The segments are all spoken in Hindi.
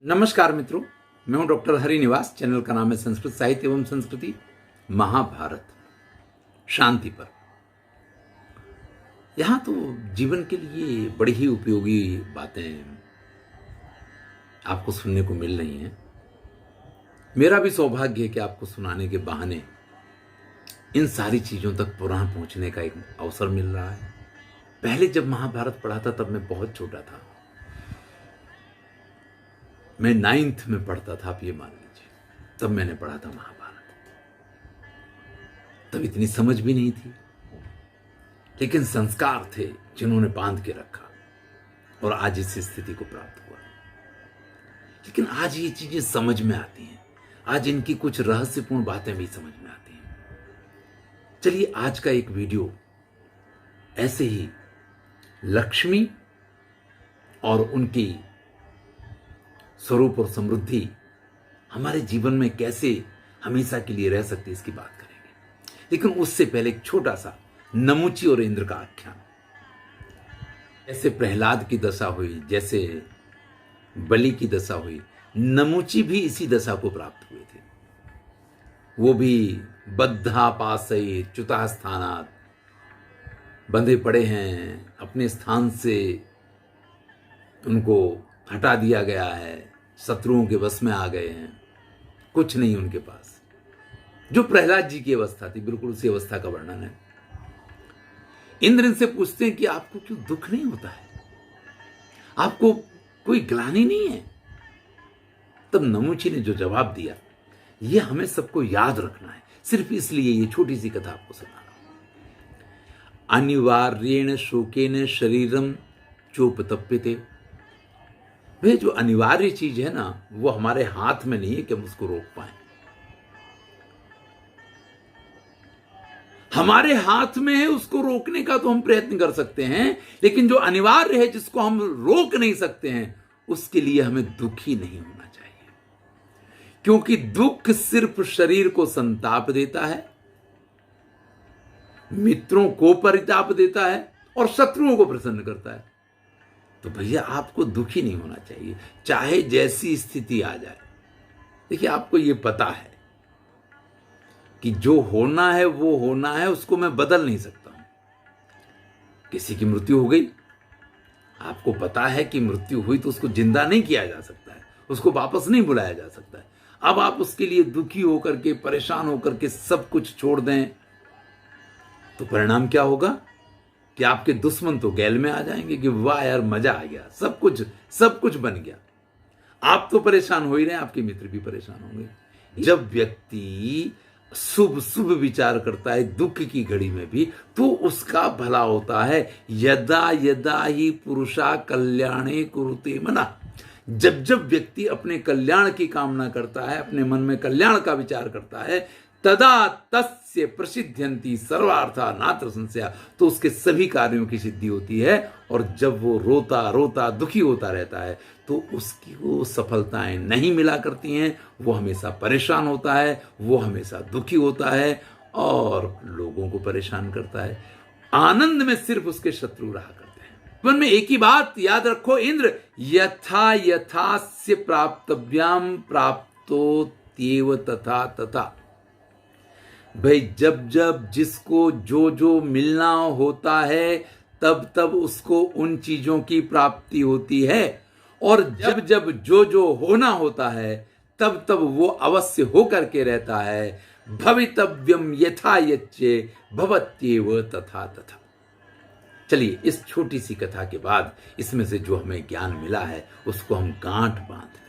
नमस्कार मित्रों, मैं हूं डॉक्टर हरिनिवास। चैनल का नाम है संस्कृत साहित्य एवं संस्कृति महाभारत शांति पर। यहां तो जीवन के लिए बड़ी ही उपयोगी बातें आपको सुनने को मिल रही हैं। मेरा भी सौभाग्य है कि आपको सुनाने के बहाने इन सारी चीजों तक पुनः पहुंचने का एक अवसर मिल रहा है। पहले जब महाभारत पढ़ा था तब मैं बहुत छोटा था, मैं 9th में पढ़ता था, आप ये मान लीजिए। तब मैंने पढ़ा था महाभारत। तब इतनी समझ भी नहीं थी, लेकिन संस्कार थे जिन्होंने बांध के रखा और आज इस स्थिति को प्राप्त हुआ। लेकिन आज ये चीजें समझ में आती हैं, आज इनकी कुछ रहस्यपूर्ण बातें भी समझ में आती हैं। चलिए आज का एक वीडियो ऐसे ही लक्ष्मी और उनकी स्वरूप और समृद्धि हमारे जीवन में कैसे हमेशा के लिए रह सकती है, इसकी बात करेंगे। लेकिन उससे पहले एक छोटा सा नमुची और इंद्र का आख्यान। जैसे प्रहलाद की दशा हुई, जैसे बलि की दशा हुई, नमुची भी इसी दशा को प्राप्त हुए थे। वो भी बद्धा पासई च्युता स्थानात, बंधे पड़े हैं, अपने स्थान से उनको हटा दिया गया है, शत्रुओं के वश में आ गए हैं, कुछ नहीं उनके पास। जो प्रहलाद जी की अवस्था थी, बिल्कुल उसी अवस्था का वर्णन है। इंद्र इनसे पूछते हैं कि आपको क्यों दुख नहीं होता है, आपको कोई ग्लानि नहीं है। तब नमुची ने जो जवाब दिया, ये हमें सबको याद रखना है, सिर्फ इसलिए ये छोटी सी कथा आपको सुना रहा हूं। अनिवार्येण शोकेन शरीरम चोपतप्यते। वे जो अनिवार्य चीज है ना, वो हमारे हाथ में नहीं है कि हम उसको रोक पाए। हमारे हाथ में है, उसको रोकने का तो हम प्रयत्न कर सकते हैं, लेकिन जो अनिवार्य है, जिसको हम रोक नहीं सकते हैं, उसके लिए हमें दुखी नहीं होना चाहिए। क्योंकि दुख सिर्फ शरीर को संताप देता है, मित्रों को परिताप देता है और शत्रुओं को प्रसन्न करता है। तो भैया आपको दुखी नहीं होना चाहिए, चाहे जैसी स्थिति आ जाए। देखिए, आपको यह पता है कि जो होना है वो होना है, उसको मैं बदल नहीं सकता हूं। किसी की मृत्यु हो गई, आपको पता है कि मृत्यु हुई तो उसको जिंदा नहीं किया जा सकता है, उसको वापस नहीं बुलाया जा सकता है। अब आप उसके लिए दुखी होकर के, परेशान होकर के सब कुछ छोड़ दें, तो परिणाम क्या होगा कि आपके दुश्मन तो गैल में आ जाएंगे कि वाह यार मजा आ गया, सब कुछ बन गया। आप तो परेशान हो ही रहे हैं, आपके मित्र भी परेशान होंगे। जब व्यक्ति शुभ विचार करता है दुख की घड़ी में भी, तो उसका भला होता है। यदा यदा ही पुरुषा कल्याणे कुरुते मना। जब व्यक्ति अपने कल्याण की कामना करता है, अपने मन में कल्याण का विचार करता है, तदा तस्य प्रसिद्ध्यन्ति सर्वार्था नात्र संशया, तो उसके सभी कार्यों की सिद्धि होती है। और जब वो रोता रोता दुखी होता रहता है, तो उसकी वो सफलताएं नहीं मिला करती हैं, वो हमेशा परेशान होता है, वो हमेशा दुखी होता है और लोगों को परेशान करता है। आनंद में सिर्फ उसके शत्रु रहा करते हैं। जीवन में एक ही बात याद रखो, इंद्र यथा यथास्य प्राप्तव्याम प्राप्तो त्येव तथा तथा। भाई जब जिसको जो मिलना होता है, तब उसको उन चीजों की प्राप्ति होती है। और जब जो होना होता है, तब वो अवश्य होकर के रहता है। भवितव्यम यथा यच्चे भवत्येव तथा तथा। चलिए, इस छोटी सी कथा के बाद इसमें से जो हमें ज्ञान मिला है, उसको हम गांठ बांध लें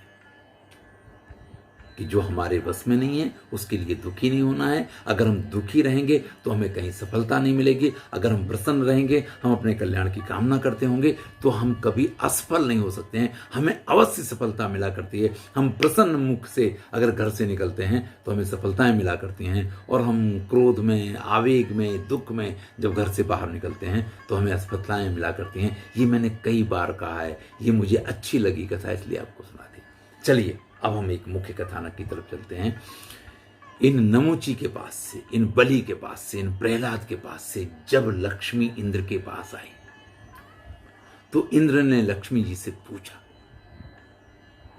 कि जो हमारे बस में नहीं है उसके लिए दुखी नहीं होना है। अगर हम दुखी रहेंगे तो हमें कहीं सफलता नहीं मिलेगी। अगर हम प्रसन्न रहेंगे, हम अपने कल्याण की कामना करते होंगे, तो हम कभी असफल नहीं हो सकते हैं, हमें अवश्य सफलता मिला करती है। हम प्रसन्न मुख से अगर घर से निकलते हैं तो हमें सफलताएं मिला करती हैं, और हम क्रोध में, आवेग में, दुख में जब घर से बाहर निकलते हैं तो हमें असफलताएं मिला करती हैं। ये मैंने कई बार कहा है, ये मुझे अच्छी लगी कथा, इसलिए आपको सुना दी। चलिए अब हम एक मुख्य कथानक की तरफ चलते हैं। इन नमुची के पास से, इन बलि के पास से, इन प्रहलाद के पास से जब लक्ष्मी इंद्र के पास आई, तो इंद्र ने लक्ष्मी जी से पूछा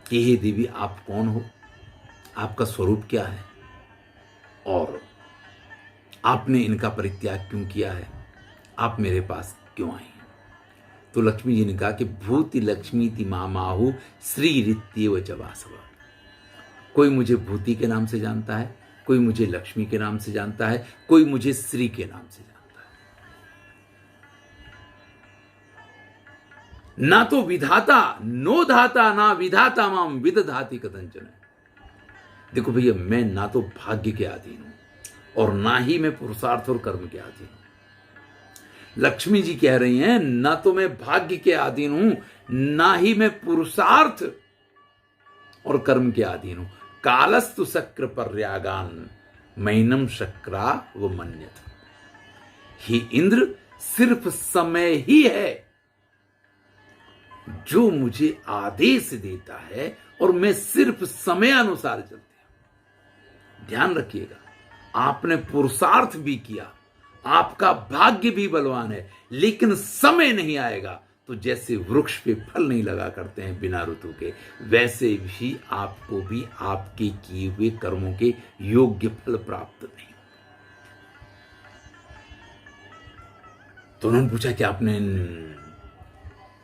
कि हे देवी आप कौन हो, आपका स्वरूप क्या है और आपने इनका परित्याग क्यों किया है, आप मेरे पास क्यों आई हैं। तो लक्ष्मी जी ने कहा कि भूति लक्ष्मी ति मामाहु श्री रित्येव च वासव। कोई मुझे भूति के नाम से जानता है, कोई मुझे लक्ष्मी के नाम से जानता है, कोई मुझे श्री के नाम से जानता है। ना तो विधाता नो धाता ना विधाता माम विदधाति कथंचन। देखो भैया, मैं ना तो भाग्य के अधीन हूं और ना ही मैं पुरुषार्थ और कर्म के अधीन हूं। लक्ष्मी जी कह रही हैं ना तो मैं भाग्य के अधीन हूं, ना ही मैं पुरुषार्थ और कर्म के अधीन हूं। कालस्तु शक्र पर्यागान महीनम शक्रा व मन्यत। ही इंद्र सिर्फ समय ही है जो मुझे आदेश देता है और मैं सिर्फ समय अनुसार चलती हूं। ध्यान रखिएगा, आपने पुरुषार्थ भी किया, आपका भाग्य भी बलवान है, लेकिन समय नहीं आएगा तो जैसे वृक्ष पे फल नहीं लगा करते हैं बिना ऋतु के, वैसे भी आपको भी आपके किए हुए कर्मों के योग्य फल प्राप्त नहीं। तो उन्होंने पूछा कि आपने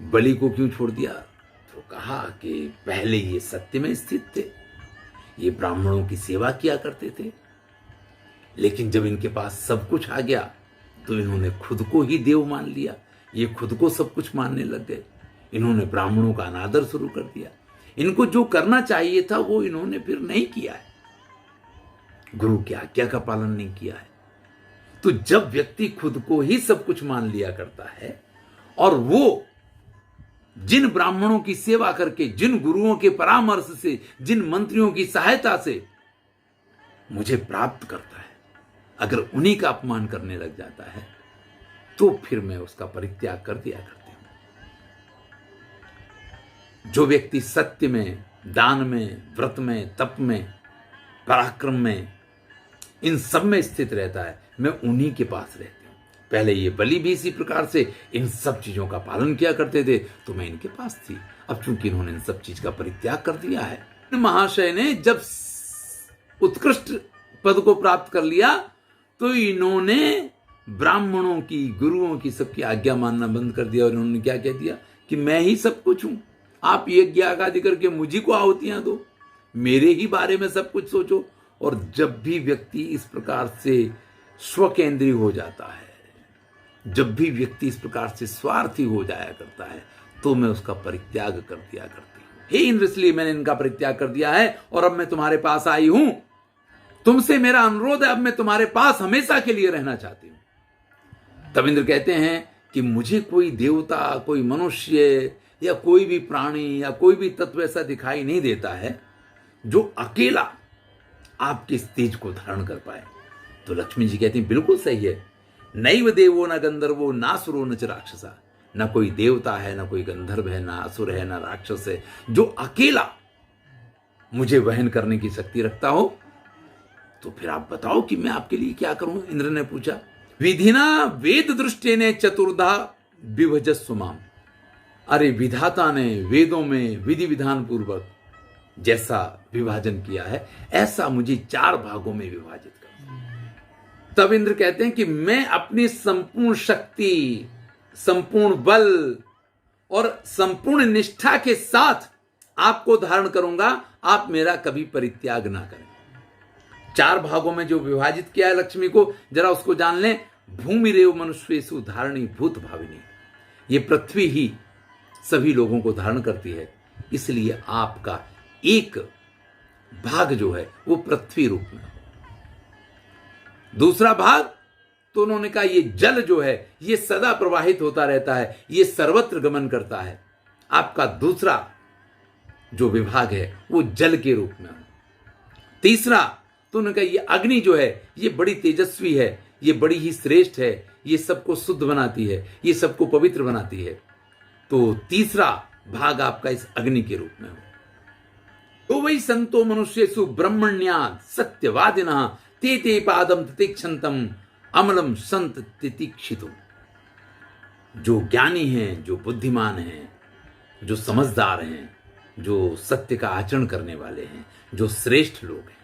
बलि को क्यों छोड़ दिया। तो कहा कि पहले ये सत्य में स्थित थे, ये ब्राह्मणों की सेवा किया करते थे, लेकिन जब इनके पास सब कुछ आ गया तो इन्होंने खुद को ही देव मान लिया, ये खुद को सब कुछ मानने लग गए। इन्होंने ब्राह्मणों का अनादर शुरू कर दिया। इनको जो करना चाहिए था वो इन्होंने फिर नहीं किया है, गुरु की आज्ञा का पालन नहीं किया है। तो जब व्यक्ति खुद को ही सब कुछ मान लिया करता है और वो जिन ब्राह्मणों की सेवा करके, जिन गुरुओं के परामर्श से, जिन मंत्रियों की सहायता से मुझे प्राप्त करता है, अगर उन्हीं का अपमान करने लग जाता है तो फिर मैं उसका परित्याग कर दिया करती हूं। जो व्यक्ति सत्य में, दान में, व्रत में, तप में, पराक्रम में, इन सब में स्थित रहता है, मैं उन्हीं के पास रहती हूं। पहले ये बलि भी इसी प्रकार से इन सब चीजों का पालन किया करते थे तो मैं इनके पास थी। अब चूंकि इन्होंने इन सब चीज का परित्याग कर दिया है, महाशय ने जब उत्कृष्ट पद को प्राप्त कर लिया तो इन्होंने ब्राह्मणों की, गुरुओं की, सबकी आज्ञा मानना बंद कर दिया और इन्होंने क्या कह दिया कि मैं ही सब कुछ हूं, आप यज्ञ आदि करके मुझी को आहुतियां दो, मेरे ही बारे में सब कुछ सोचो। और जब भी व्यक्ति इस प्रकार से स्वकेंद्रीय हो जाता है, जब भी व्यक्ति इस प्रकार से स्वार्थी हो जाया करता है, तो मैं उसका परित्याग कर दिया करती हूं। हे इंद्र, इसलिए मैंने इनका परित्याग कर दिया है और अब मैं तुम्हारे पास आई हूं। तुमसे मेरा अनुरोध है, अब मैं तुम्हारे पास हमेशा के लिए रहना चाहती हूं। तब इंद्र कहते हैं कि मुझे कोई देवता, कोई मनुष्य या कोई भी प्राणी या कोई भी तत्व ऐसा दिखाई नहीं देता है जो अकेला आपके इस तेज को धारण कर पाए। तो लक्ष्मी जी कहती हैं बिल्कुल सही है, नैव देवो न गंधर्वो नासुरो न च राक्षसा। न कोई देवता है, न कोई गंधर्व है, ना असुर है, ना राक्षस है जो अकेला मुझे वहन करने की शक्ति रखता हो। तो फिर आप बताओ कि मैं आपके लिए क्या करूं। इंद्र ने पूछा। विधिना वेद दृष्टेने चतुर्धा विभजस्व माम। अरे विधाता ने वेदों में विधि विधान पूर्वक जैसा विभाजन किया है, ऐसा मुझे 4 भागों में विभाजित कर। तब इंद्र कहते हैं कि मैं अपनी संपूर्ण शक्ति, संपूर्ण बल और संपूर्ण निष्ठा के साथ आपको धारण करूंगा, आप मेरा कभी परित्याग ना करें। 4 भागों में जो विभाजित किया है लक्ष्मी को, जरा उसको जान लें। भूमि रेव मनुष्येषु धारणी भूत भाविनी। ये पृथ्वी ही सभी लोगों को धारण करती है, इसलिए आपका एक भाग जो है वो पृथ्वी रूप में। दूसरा भाग तो उन्होंने कहा ये जल जो है ये सदा प्रवाहित होता रहता है, ये सर्वत्र गमन करता है। आपका दूसरा जो विभाग है वो जल के रूप में। तीसरा तो उन्होंने कहा ये अग्नि जो है ये बड़ी तेजस्वी है, ये बड़ी ही श्रेष्ठ है, ये सबको शुद्ध बनाती है, ये सबको पवित्र बनाती है। तो तीसरा भाग आपका इस अग्नि के रूप में हो। तो वही संतो मनुष्येषु ब्रह्मण्यात् सत्यवादिनः ते ते पादम तितिक्षन्तम अमलम संत तितिक्षितुम। जो ज्ञानी हैं, जो बुद्धिमान हैं, जो समझदार हैं, जो सत्य का आचरण करने वाले हैं, जो श्रेष्ठ लोग हैं,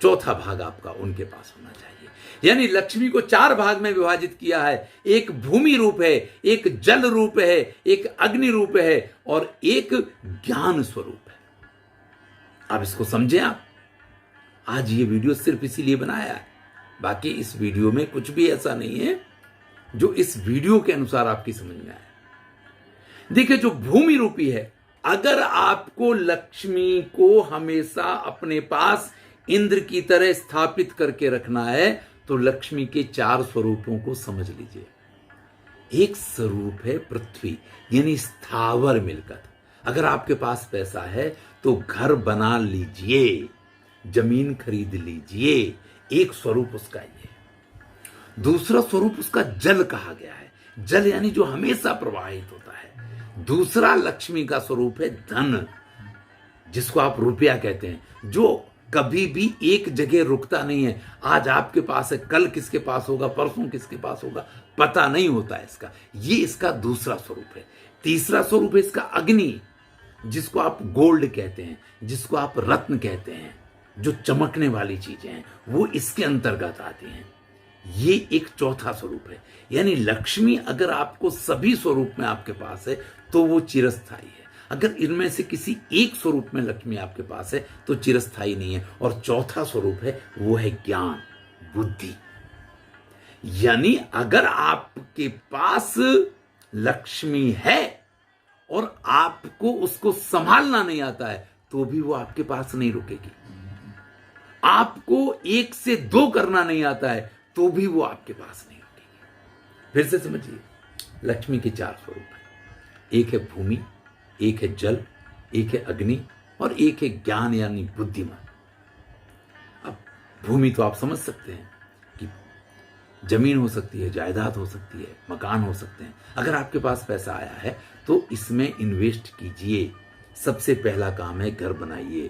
चौथा भाग आपका उनके पास होना चाहिए। यानी लक्ष्मी को 4 भाग में विभाजित किया है। एक भूमि रूप है, एक जल रूप है, एक अग्नि रूप है और एक ज्ञान स्वरूप है। अब इसको समझें आप। आज ये वीडियो सिर्फ इसीलिए बनाया है, बाकी इस वीडियो में कुछ भी ऐसा नहीं है जो इस वीडियो के अनुसार आपकी समझ में आए। देखिए, जो भूमि रूपी है, अगर आपको लक्ष्मी को हमेशा अपने पास इंद्र की तरह स्थापित करके रखना है तो लक्ष्मी के 4 स्वरूपों को समझ लीजिए। एक स्वरूप है पृथ्वी, यानी स्थावर मिलकत। अगर आपके पास पैसा है तो घर बना लीजिए, जमीन खरीद लीजिए, एक स्वरूप उसका ये। दूसरा स्वरूप उसका जल कहा गया है, जल यानी जो हमेशा प्रवाहित होता है। दूसरा लक्ष्मी का स्वरूप है धन, जिसको आप रुपया कहते हैं, जो कभी भी एक जगह रुकता नहीं है। आज आपके पास है, कल किसके पास होगा, परसों किसके पास होगा, पता नहीं होता है इसका। ये इसका दूसरा स्वरूप है। तीसरा स्वरूप है इसका अग्नि, जिसको आप गोल्ड कहते हैं, जिसको आप रत्न कहते हैं, जो चमकने वाली चीजें हैं वो इसके अंतर्गत आती हैं। ये एक चौथा स्वरूप है। यानी लक्ष्मी अगर आपको सभी स्वरूप में आपके पास है तो वो चिरस्थायी है। अगर इनमें से किसी एक स्वरूप में लक्ष्मी आपके पास है तो चिरस्थायी नहीं है। और चौथा स्वरूप है वो है ज्ञान, बुद्धि। यानी अगर आपके पास लक्ष्मी है और आपको उसको संभालना नहीं आता है तो भी वो आपके पास नहीं रुकेगी। आपको 1 से 2 करना नहीं आता है तो भी वो आपके पास नहीं रुकेगी। फिर से समझिए, लक्ष्मी के 4 स्वरूप हैं। एक है भूमि, एक है जल, एक है अग्नि और एक है ज्ञान यानी बुद्धिमान। अब भूमि तो आप समझ सकते हैं कि जमीन हो सकती है, जायदाद हो सकती है, मकान हो सकते हैं। अगर आपके पास पैसा आया है तो इसमें इन्वेस्ट कीजिए। सबसे पहला काम है घर बनाइए,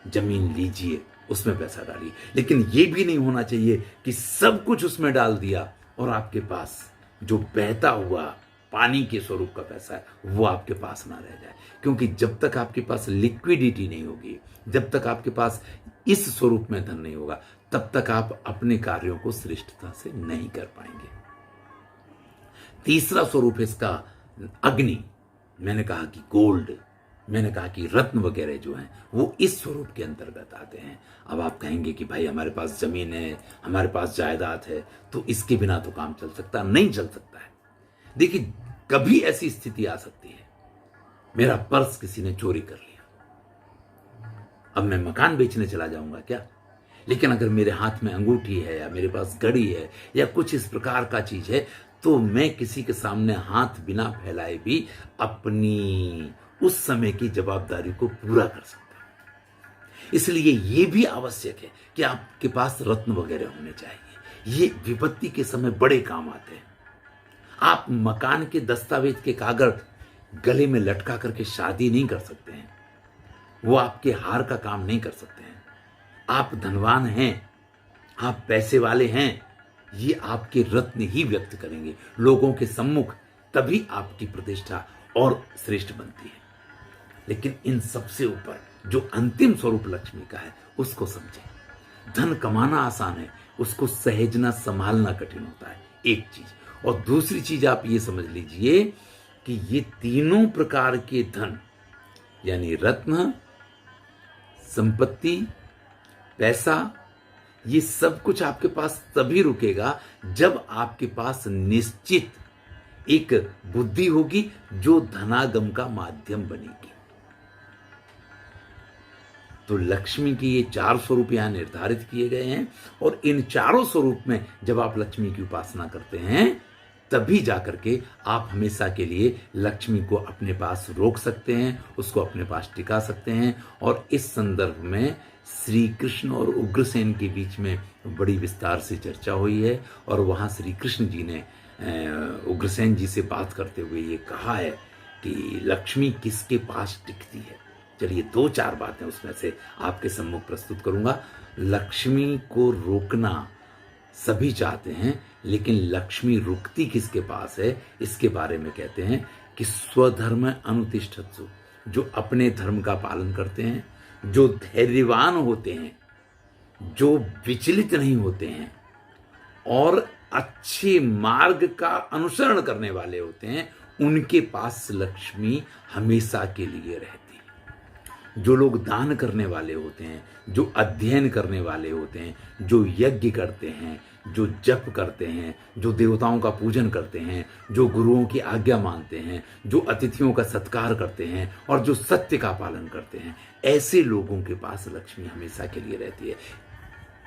जमीन लीजिए, उसमें पैसा डालिए। लेकिन यह भी नहीं होना चाहिए कि सब कुछ उसमें डाल दिया और आपके पास जो बहता हुआ पानी के स्वरूप का पैसा है वो आपके पास ना रह जाए। क्योंकि जब तक आपके पास लिक्विडिटी नहीं होगी, जब तक आपके पास इस स्वरूप में धन नहीं होगा, तब तक आप अपने कार्यों को श्रेष्ठता से नहीं कर पाएंगे। तीसरा स्वरूप है इसका अग्नि। मैंने कहा कि गोल्ड, मैंने कहा कि रत्न वगैरह जो हैं वो इस स्वरूप के अंतर्गत आते हैं। अब आप कहेंगे कि भाई हमारे पास जमीन है, हमारे पास जायदाद है, तो इसके बिना तो काम चल सकता नहीं चल सकता है। देखिए, कभी ऐसी स्थिति आ सकती है, मेरा पर्स किसी ने चोरी कर लिया, अब मैं मकान बेचने चला जाऊंगा क्या? लेकिन अगर मेरे हाथ में अंगूठी है या मेरे पास घड़ी है या कुछ इस प्रकार का चीज है तो मैं किसी के सामने हाथ बिना फैलाए भी अपनी उस समय की जवाबदारी को पूरा कर सकता हूं। इसलिए यह भी आवश्यक है कि आपके पास रत्न वगैरह होने चाहिए। ये विपत्ति के समय बड़े काम आते हैं। आप मकान के दस्तावेज के कागज गले में लटका करके शादी नहीं कर सकते हैं, वो आपके हार का काम नहीं कर सकते हैं। आप धनवान हैं, आप पैसे वाले हैं, ये आपके रत्न ही व्यक्त करेंगे लोगों के सम्मुख, तभी आपकी प्रतिष्ठा और श्रेष्ठ बनती है। लेकिन इन सबसे ऊपर जो अंतिम स्वरूप लक्ष्मी का है उसको समझें। धन कमाना आसान है, उसको सहेजना संभालना कठिन होता है, एक चीज। और दूसरी चीज आप ये समझ लीजिए कि ये तीनों प्रकार के धन यानी रत्न, संपत्ति, पैसा, ये सब कुछ आपके पास तभी रुकेगा जब आपके पास निश्चित एक बुद्धि होगी जो धनागम का माध्यम बनेगी। तो लक्ष्मी की ये 4 स्वरूप यहां निर्धारित किए गए हैं और इन चारों स्वरूप में जब आप लक्ष्मी की उपासना करते हैं तभी जाकर के आप हमेशा के लिए लक्ष्मी को अपने पास रोक सकते हैं, उसको अपने पास टिका सकते हैं। और इस संदर्भ में श्री कृष्ण और उग्रसेन के बीच में बड़ी विस्तार से चर्चा हुई है और वहां श्री कृष्ण जी ने उग्रसेन जी से बात करते हुए ये कहा है कि लक्ष्मी किसके पास टिकती है। चलिए 2-4 बातें उसमें से आपके सम्मुख प्रस्तुत करूंगा। लक्ष्मी को रोकना सभी चाहते हैं, लेकिन लक्ष्मी रुकती किसके पास है इसके बारे में कहते हैं कि स्वधर्म अनुतिष्ठत्सु, जो अपने धर्म का पालन करते हैं, जो धैर्यवान होते हैं, जो विचलित नहीं होते हैं और अच्छे मार्ग का अनुसरण करने वाले होते हैं, उनके पास लक्ष्मी हमेशा के लिए रहती है। जो लोग दान करने वाले होते हैं, जो अध्ययन करने वाले होते हैं, जो यज्ञ करते हैं, जो जप करते हैं, जो देवताओं का पूजन करते हैं, जो गुरुओं की आज्ञा मानते हैं, जो अतिथियों का सत्कार करते हैं और जो सत्य का पालन करते हैं, ऐसे लोगों के पास लक्ष्मी हमेशा के लिए रहती है।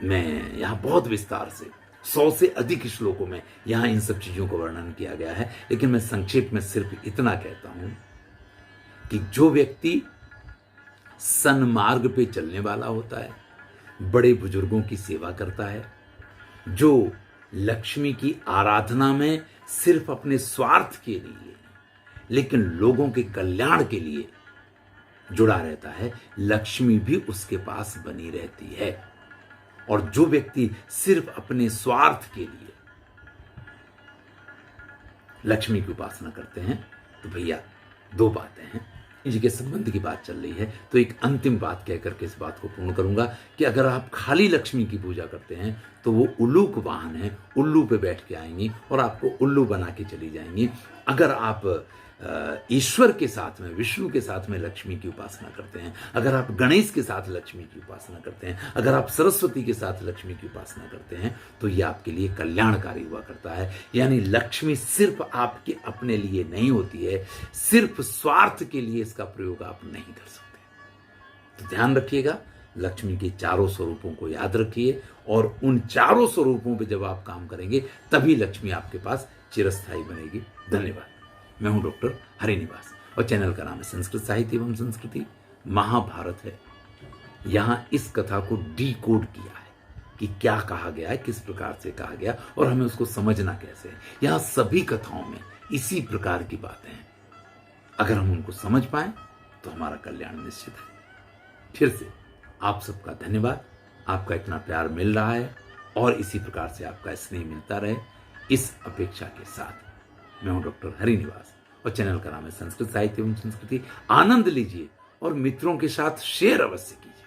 मैं यहाँ बहुत विस्तार से 100 से अधिक श्लोकों में यहाँ इन सब चीजों को वर्णन किया गया है, लेकिन मैं संक्षेप में सिर्फ इतना कहता हूं कि जो व्यक्ति सन्मार्ग पे चलने वाला होता है, बड़े बुजुर्गों की सेवा करता है, जो लक्ष्मी की आराधना में सिर्फ अपने स्वार्थ के लिए लेकिन लोगों के कल्याण के लिए जुड़ा रहता है, लक्ष्मी भी उसके पास बनी रहती है। और जो व्यक्ति सिर्फ अपने स्वार्थ के लिए लक्ष्मी की उपासना करते हैं, तो भैया दो बातें हैं, इनके संबंध की बात चल रही है, तो एक अंतिम बात कहकर के इस बात को पूर्ण करूंगा कि अगर आप खाली लक्ष्मी की पूजा करते हैं तो वो उल्लू वाहन है, उल्लू पे बैठ के आएंगी और आपको उल्लू बना के चली जाएंगी। अगर आप ईश्वर के साथ में, विष्णु के साथ में लक्ष्मी की उपासना करते हैं, अगर आप गणेश के साथ लक्ष्मी की उपासना करते हैं, अगर आप सरस्वती के साथ लक्ष्मी की उपासना करते हैं, तो ये आपके लिए कल्याणकारी हुआ करता है। यानी लक्ष्मी सिर्फ आपके अपने लिए नहीं होती है, सिर्फ स्वार्थ के लिए इसका प्रयोग आप नहीं कर सकते। तो ध्यान रखिएगा, लक्ष्मी के चारों स्वरूपों को याद रखिए और उन चारों स्वरूपों पे जब आप काम करेंगे तभी लक्ष्मी आपके पास चिरस्थायी बनेगी। धन्यवाद। मैं हूं डॉक्टर हरिनिवास और चैनल का नाम है संस्कृत साहित्य एवं संस्कृति महाभारत है। यहां इस कथा को डिकोड किया है कि क्या कहा गया है, किस प्रकार से कहा गया और हमें उसको समझना कैसे है। यहां सभी कथाओं में इसी प्रकार की बातें हैं। अगर हम उनको समझ पाए तो हमारा कल्याण निश्चित है। फिर से आप सबका धन्यवाद। आपका इतना प्यार मिल रहा है और इसी प्रकार से आपका स्नेह मिलता रहे, इस अपेक्षा के साथ मैं हूं डॉक्टर हरिनिवास और चैनल का नाम है संस्कृत साहित्य एवं संस्कृति। आनंद लीजिए और मित्रों के साथ शेयर अवश्य कीजिए।